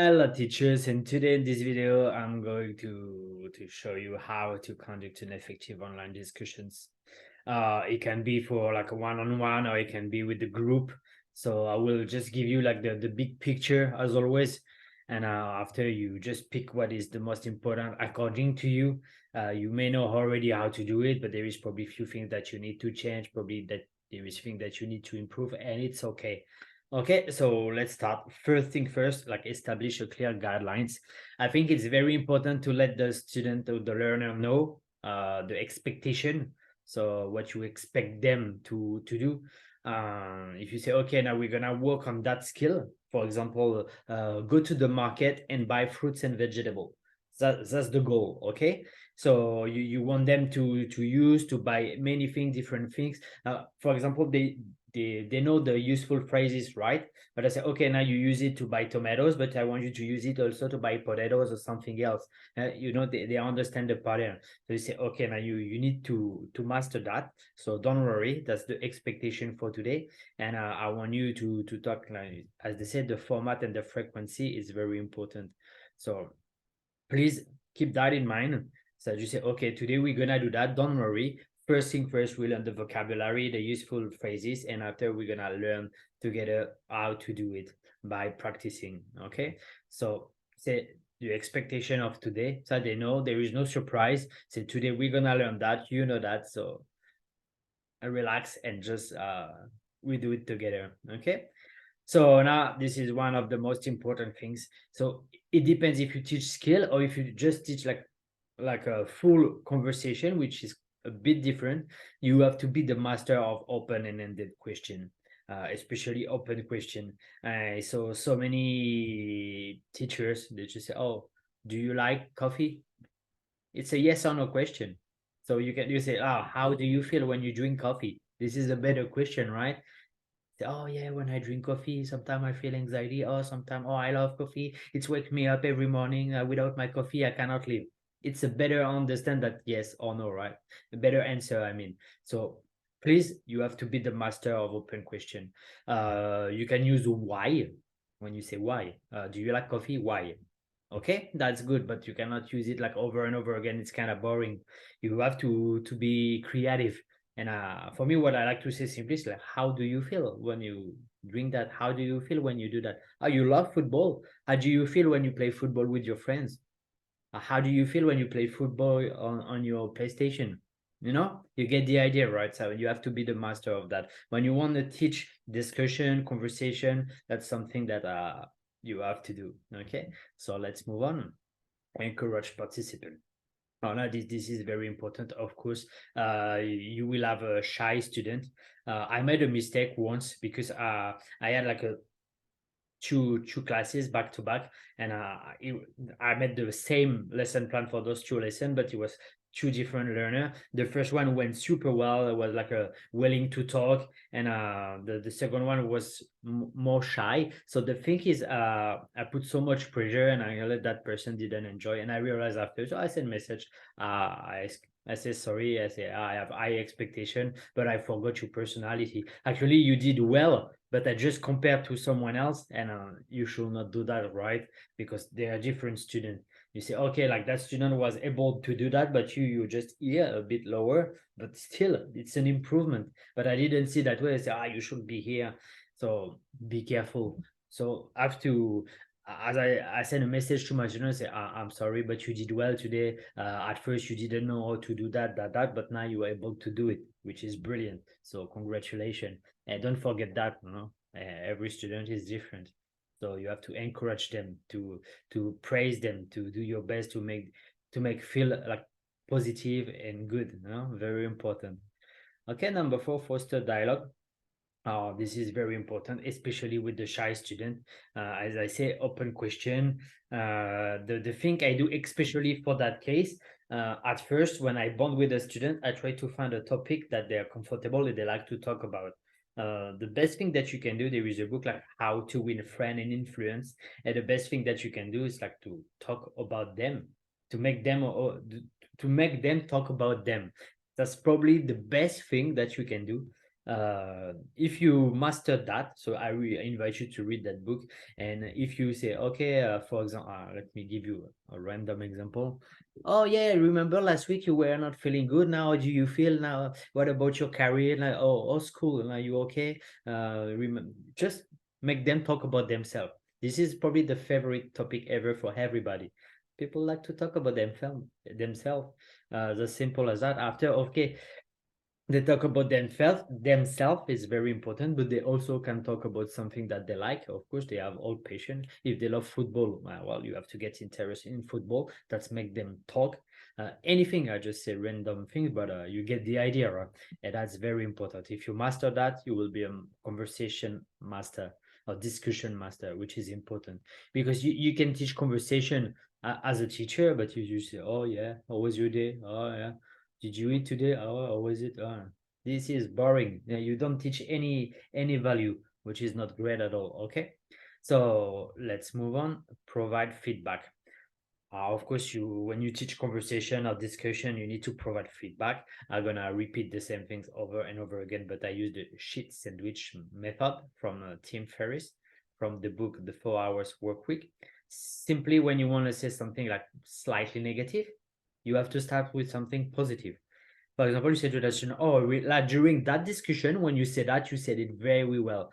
Hello teachers, and today in this video I'm going to show you how to conduct an effective online discussions. It can be for like a one-on-one or it can be with the group. So I will just give you like the big picture as always, and after you just pick what is the most important according to you. You may know already how to do it, but there is probably a few things that you need to change, probably that there is things that you need to improve, and it's okay. Okay, so let's start. First thing first, like establish a clear guidelines. I think it's very important to let the student or the learner know the expectation. So what you expect them to do. If you say, okay, now we're gonna work on that skill. For example, go to the market and buy fruits and vegetable. That's the goal. Okay, so you want them to use to buy many things, different things. For example, they know the useful phrases, right? But I say, okay, now you use it to buy tomatoes, but I want you to use it also to buy potatoes or something else. They understand the pattern. So you say, okay, now you need to master that. So don't worry, that's the expectation for today. And I want you to talk, like, as they said, the format and the frequency is very important. So please keep that in mind. So you say, okay, today we're gonna do that. Don't worry. First thing first, we learn the vocabulary, the useful phrases, and after we're gonna learn together how to do it by practicing. Okay. So say the expectation of today, so they know there is no surprise. Say today we're gonna learn that, you know that. So relax and just we do it together. Okay. So now this is one of the most important things. So it depends if you teach skill or if you just teach like a full conversation, which is a bit different. You have to be the master of open and ended question, especially open question. So many teachers they just say, "Oh, do you like coffee?" It's a yes or no question. So you say, "Ah, how do you feel when you drink coffee?" This is a better question, right? Oh yeah, when I drink coffee, sometimes I feel anxiety. Oh, sometimes, oh, I love coffee. It's wake me up every morning. Without my coffee, I cannot live. It's a better understand that yes or no, right? A better answer, I mean. So please, you have to be the master of open question. You can use why when you say why. Do you like coffee? Why? Okay, that's good, but you cannot use it like over and over again. It's kind of boring. You have to be creative. And for me, what I like to say simply is like, how do you feel when you drink that? How do you feel when you do that? Oh, you love football. How do you feel when you play football with your friends? How do you feel when you play football on your PlayStation? You get the idea, right? So you have to be the master of that. When you want to teach discussion, conversation, that's something that you have to do. Okay, so let's move on. Encourage participant. Oh, no, this is very important. Of course, you will have a shy student. I made a mistake once because I had like a two classes back to back, and I made the same lesson plan for those two lessons, but it was two different learner. The first one went super well. It was like a willing to talk, and the second one was more shy. So the thing is, I put so much pressure, and I realized that person didn't enjoy. And I realized after, so I sent message. I say sorry. I say I have high expectation, but I forgot your personality. Actually, you did well, but I just compared to someone else, and you should not do that, right? Because they are different students. You say, okay, like that student was able to do that, but you just here a bit lower, but still it's an improvement. But I didn't see that way. I say, you should be here. So be careful. So I have to as I send a message to my students, say, I'm sorry, but you did well today. At first, you didn't know how to do that, but now you are able to do it, which is brilliant. So congratulations. And don't forget that, every student is different. So you have to encourage them to praise them, to do your best to make feel like positive and good, very important. Okay, number 4, foster dialogue. This is very important, especially with the shy student. As I say, open question. The thing I do, especially for that case, at first, when I bond with a student, I try to find a topic that they're comfortable and they like to talk about. The best thing that you can do, there is a book like How to Win a Friend and Influence. And the best thing that you can do is like to talk about them, to make them or to make them talk about them. That's probably the best thing that you can do If you mastered that, so I really invite you to read that book. And if you say, okay, for example, let me give you a random example. Oh yeah, remember last week you were not feeling good. Now, how do you feel now? What about your career? Like, oh, school. Are you okay? Just make them talk about themselves. This is probably the favorite topic ever for everybody. People like to talk about themselves. As simple as that. After, okay, they talk about themselves is very important, but they also can talk about something that they like. Of course, they have all passion. If they love football, well, you have to get interested in football. That's make them talk. Anything, I just say random things, but you get the idea, right? And that's very important. If you master that, you will be a conversation master or discussion master, which is important, because you can teach conversation as a teacher, but you say, oh yeah, how was your day? Oh yeah, did you eat today? Oh, or was it? This is boring. Yeah, you don't teach any value, which is not great at all. Okay, so let's move on. Provide feedback. Of course, you when you teach conversation or discussion, you need to provide feedback. I'm gonna repeat the same things over and over again, but I use the sheet sandwich method from Tim Ferriss from the book The 4 Hours Work Week. Simply, when you want to say something like slightly negative, you have to start with something positive. For example, you said to that student, oh, like during that discussion, when you said that, you said it very well.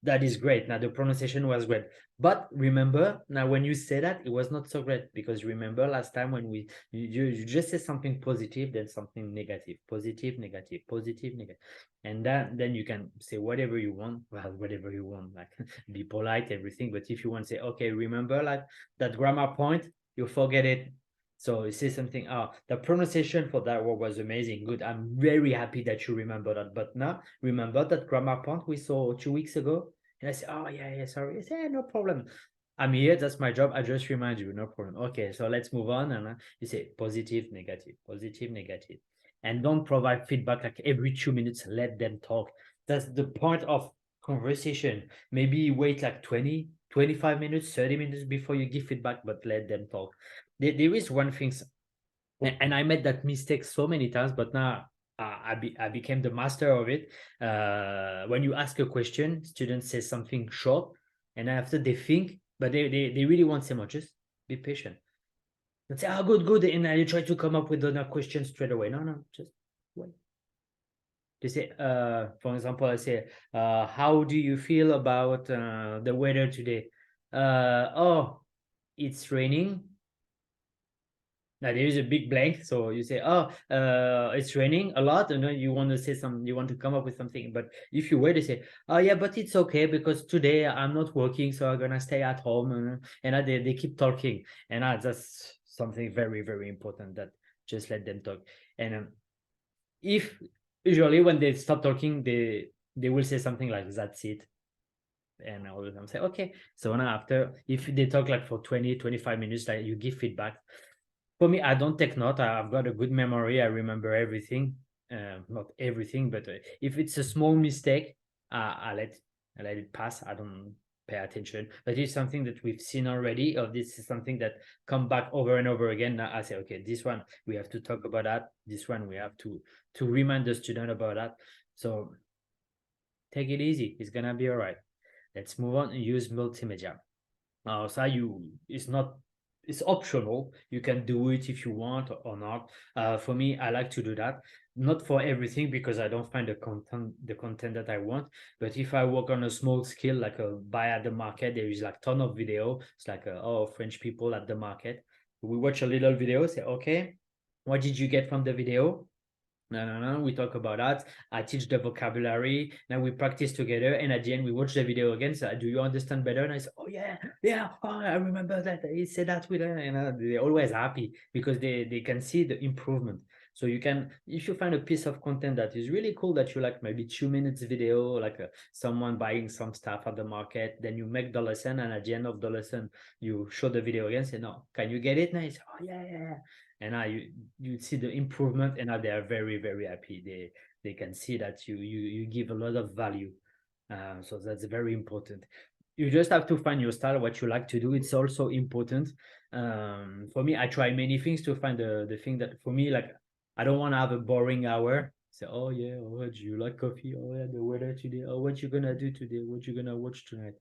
That is great. Now the pronunciation was great. But remember, now when you say that, it was not so great, because remember last time when you just said something positive, then something negative, positive, negative, positive, negative. And then you can say whatever you want. Well, whatever you want, like be polite, everything. But if you want to say, okay, remember like that grammar point, you forget it. So you say something, the pronunciation for that word was amazing. Good. I'm very happy that you remember that. But now remember that grammar point we saw 2 weeks ago? And I say, oh yeah, sorry. I say, yeah, no problem. I'm here, that's my job. I just remind you, no problem. Okay, so let's move on. And you say positive, negative, positive, negative. And don't provide feedback like every 2 minutes, let them talk. That's the point of conversation. Maybe wait like 20, 25 minutes, 30 minutes before you give feedback, but let them talk. There is one thing, and I made that mistake so many times, but now I became the master of it. When you ask a question, students say something short, and after they think, but they really want so much. Just be patient. And say, oh, good, and you try to come up with another question straight away. No, just wait. They say, for example, I say, how do you feel about the weather today? Oh, it's raining. Now there is a big blank, so you say, oh, it's raining a lot, and then you want to say some, you want to come up with something. But if you wait, they say, oh yeah, but it's okay because today I'm not working, so I'm gonna stay at home. And they keep talking, and that's something very, very important, that just let them talk. And if usually when they stop talking, they will say something like, that's it. And all of them say, okay. So now after, if they talk like for 20, 25 minutes, like you give feedback. For me, I don't take note. I've got a good memory. I remember everything. Not everything, but if it's a small mistake, I let it pass. I don't pay attention. But it's something that we've seen already, or this is something that come back over and over again. Now I say, okay, this one we have to talk about that. This one we have to remind the student about that. So take it easy. It's gonna be all right. Let's move on and use multimedia. So it's optional. You can do it if you want or not. For me, I like to do that. Not for everything, because I don't find the content that I want. But if I work on a small scale, like a buy at the market, there is like ton of video. It's like French people at the market. We watch a little video, say, okay, what did you get from the video? No. We talk about that. I teach the vocabulary. Now we practice together, and at the end we watch the video again. So, do you understand better? And I say, oh yeah. Oh, I remember that he said that with her. And they're always happy because they can see the improvement. So you can, if you find a piece of content that is really cool, that you like, maybe 2 minutes video, like someone buying some stuff at the market, then you make the lesson, and at the end of the lesson you show the video again. Say, no, can you get it? Now you say, oh yeah. And now you see the improvement, and now they are very, very happy. They can see that you give a lot of value. So that's very important. You just have to find your style, what you like to do. It's also important. For me, I try many things to find the thing that for me, like, I don't want to have a boring hour. Say, oh yeah, oh, do you like coffee? Oh yeah, the weather today. Oh, what you gonna do today? What you gonna watch tonight?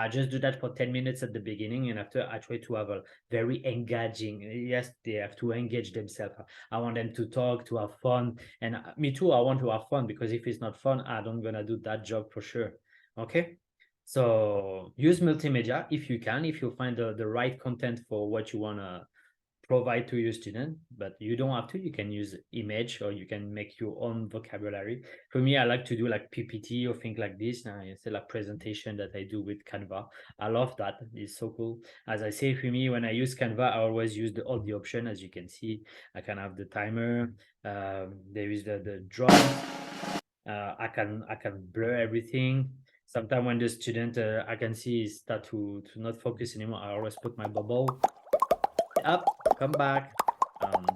Just do that for 10 minutes at the beginning, and after I try to have a very engaging. Yes, they have to engage themselves. I want them to talk, to have fun, and me too. I want to have fun because if it's not fun, I don't gonna do that job for sure. Okay, so use multimedia if you can, if you find the right content for what you wanna provide to your student, but you don't have to. You can use image or you can make your own vocabulary. For me, I like to do like PPT or things like this. Now instead like presentation that I do with Canva. I love that. It's so cool. As I say, for me, when I use Canva, I always use all the option. As you can see, I can have the timer. There is the drum. I can blur everything. Sometimes when the student I can see start to not focus anymore, I always put my bubble up, come back.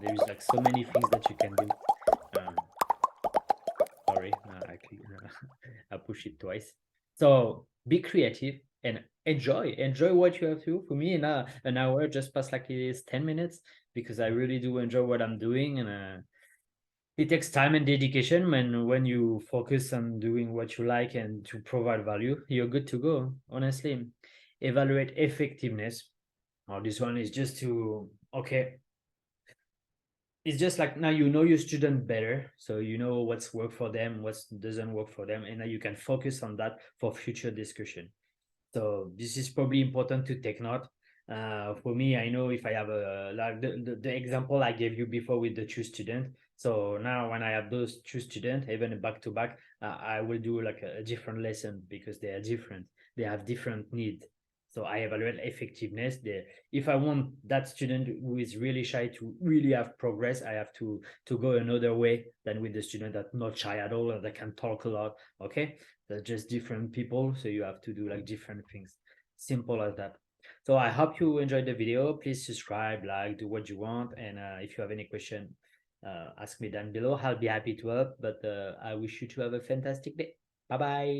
There is like so many things that you can do. Um, sorry, I push it twice. So be creative and enjoy what you have to. For me, now an hour just passed like it is 10 minutes because I really do enjoy what I'm doing, and it takes time and dedication. When you focus on doing what you like and to provide value, you're good to go. Honestly, evaluate effectiveness. Now this one is just to okay, it's just like now you know your student better, so you know what's work for them, what doesn't work for them, and now you can focus on that for future discussion. So this is probably important to take note. For me, I know if I have a like the example I gave you before with the two student. So now when I have those two students, even back to back, I will do like a different lesson because they are different. They have different needs. So I evaluate effectiveness. If I want that student who is really shy to really have progress, I have to go another way than with the student that's not shy at all or that can talk a lot. Okay, they're just different people, so you have to do like different things. Simple as that. So I hope you enjoyed the video. Please subscribe, like, do what you want, and if you have any question, ask me down below. I'll be happy to help. But I wish you to have a fantastic day. Bye bye.